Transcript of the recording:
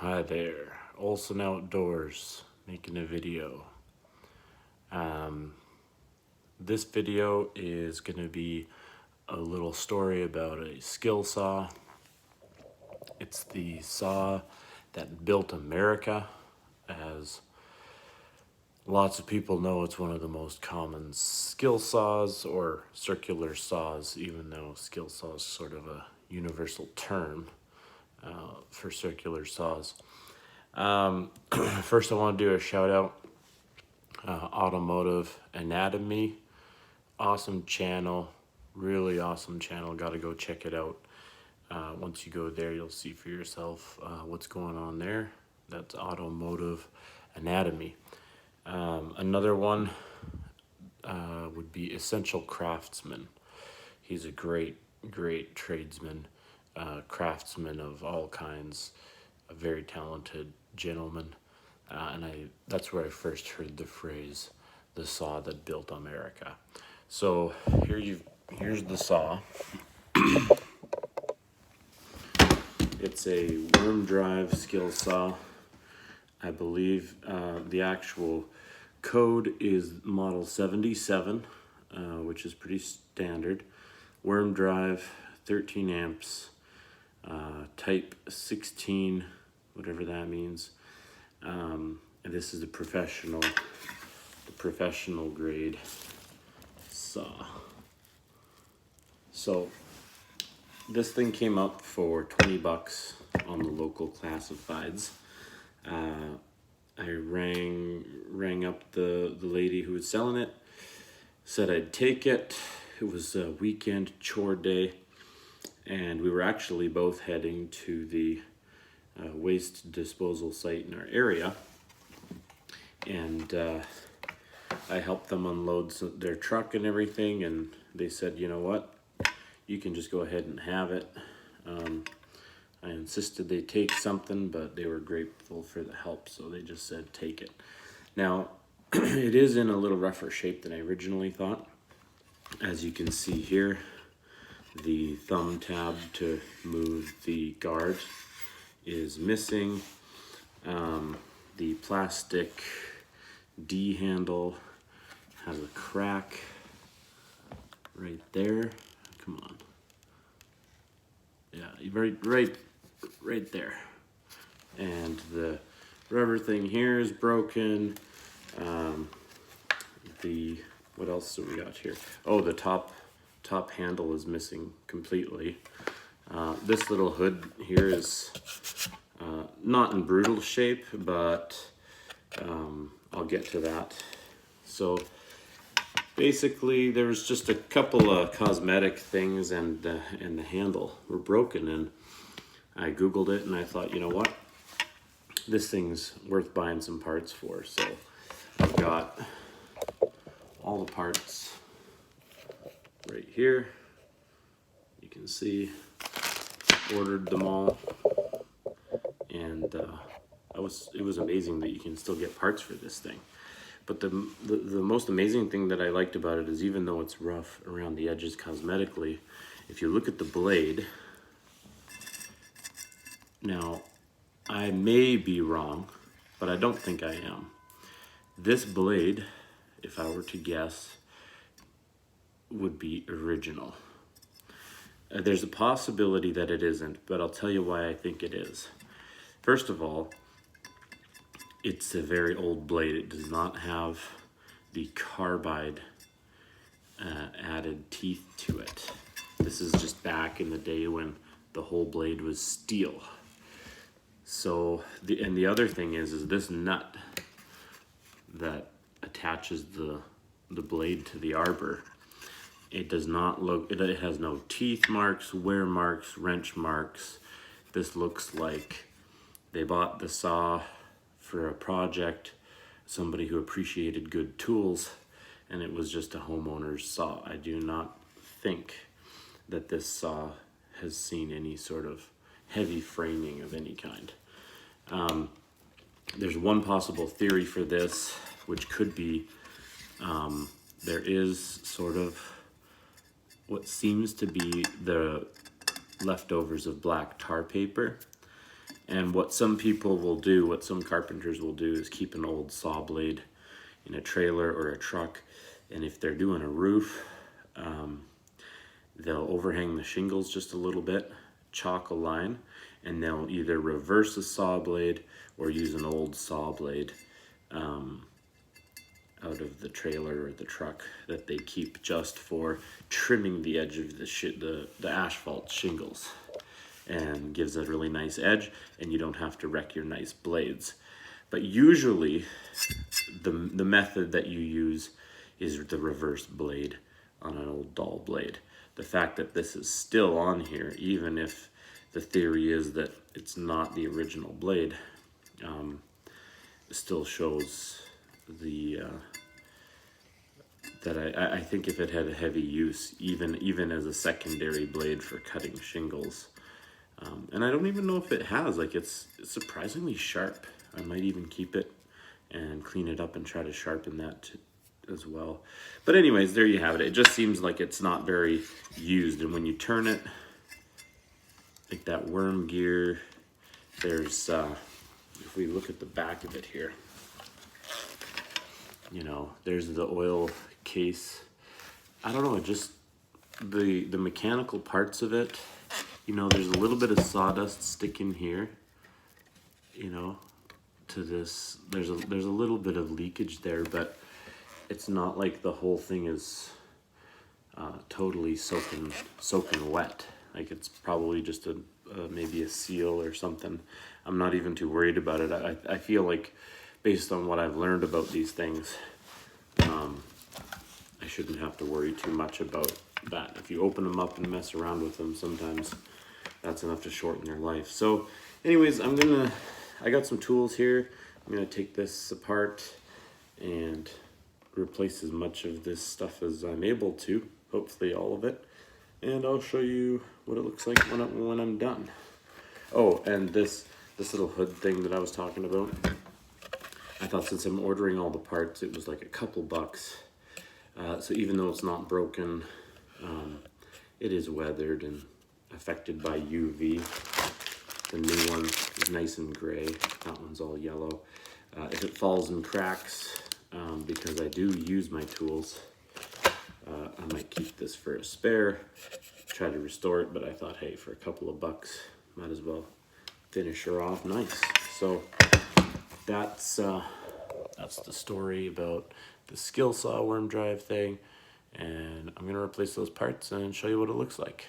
Hi there, Olson Outdoors, making a video. This video is going to be a little story about a Skilsaw. It's the saw that built America. As lots of people know, it's one of the most common skill saws or circular saws, even though skill saw is sort of a universal term for circular saws. First, I want to do a shout out. Automotive Anatomy, awesome channel, really awesome channel. Got to go check it out. Once you go there, you'll see for yourself what's going on there. That's Automotive Anatomy. Another one would be Essential Craftsman. He's a great tradesman, craftsman of all kinds, a very talented gentleman. And that's where I first heard the phrase, the saw that built America. So here's the saw. It's a worm drive skill saw. I believe the actual code is model 77, which is pretty standard. Worm drive, 13 amps, type 16, whatever that means. And this is the professional grade saw. So this thing came up for 20 bucks on the local classifieds. I rang up the lady who was selling it, said I'd take it. It was a weekend chore day, and we were actually both heading to the waste disposal site in our area, and I helped them unload their truck and everything, and they said, you know what, you can just go ahead and have it. I insisted they take something, but they were grateful for the help, so they just said take it. Now it is in a little rougher shape than I originally thought. As you can see here, the thumb tab to move the guard is missing. The plastic D handle has a crack right there. Come on. Yeah, right there. And the rubber thing here is broken. What else do we got here? Oh, the top handle is missing completely. This little hood here is not in brutal shape, but I'll get to that. So basically there was just a couple of cosmetic things, and the handle were broken, and I Googled it and I thought, you know what, this thing's worth buying some parts for. So I've got all the parts right here. You can see, ordered them all, and it was amazing that you can still get parts for this thing. But the most amazing thing that I liked about it is, even though it's rough around the edges cosmetically, if you look at the blade, now I may be wrong, but I don't think I am. This blade, if I were to guess, would be original. There's a possibility that it isn't, but I'll tell you why I think it is. First of all, it's a very old blade. It does not have the carbide added teeth to it. This is just back in the day when the whole blade was steel. So the other thing is this nut that attaches the blade to the arbor. It does not look, it has no teeth marks, wear marks, wrench marks. This looks like they bought the saw for a project, somebody who appreciated good tools, and it was just a homeowner's saw. I do not think that this saw has seen any sort of heavy framing of any kind. There's one possible theory for this, which could be there is sort of what seems to be the leftovers of black tar paper, And what some people will do, what some carpenters will do, is keep an old saw blade in a trailer or a truck. And if they're doing a roof, they'll overhang the shingles just a little bit, chalk a line, and they'll either reverse the saw blade or use an old saw blade out of the trailer or the truck that they keep just for trimming the edge of the asphalt shingles, and gives a really nice edge, and you don't have to wreck your nice blades. But usually the method that you use is the reverse blade on an old dull blade. The fact that this is still on here, even if the theory is that it's not the original blade, still shows the that I think if it had a heavy use, even as a secondary blade for cutting shingles, and I don't even know if it has, like, it's surprisingly sharp. I might even keep it and clean it up and try to sharpen that as well. But anyways, there you have it. It just seems like it's not very used, and when you turn it, like that worm gear, there's if we look at the back of it here, you know, there's the oil case. I don't know, just the mechanical parts of it, you know, there's a little bit of sawdust sticking here, you know, to this. There's a little bit of leakage there, but it's not like the whole thing is totally soaking wet. Like, it's probably just maybe a seal or something. I'm not even too worried about it. I feel like, based on what I've learned about these things, I shouldn't have to worry too much about that. If you open them up and mess around with them, sometimes that's enough to shorten their life. So anyways, I got some tools here. I'm gonna take this apart and replace as much of this stuff as I'm able to, hopefully all of it, and I'll show you what it looks like when I'm done. Oh, and this little hood thing that I was talking about, I thought since I'm ordering all the parts, it was like a couple bucks. So even though it's not broken, it is weathered and affected by UV. The new one is nice and gray. That one's all yellow. If it falls and cracks, because I do use my tools, I might keep this for a spare, try to restore it, but I thought, hey, for a couple of bucks, might as well finish her off nice. So that's the story about the Skilsaw worm drive thing, and I'm gonna replace those parts and show you what it looks like.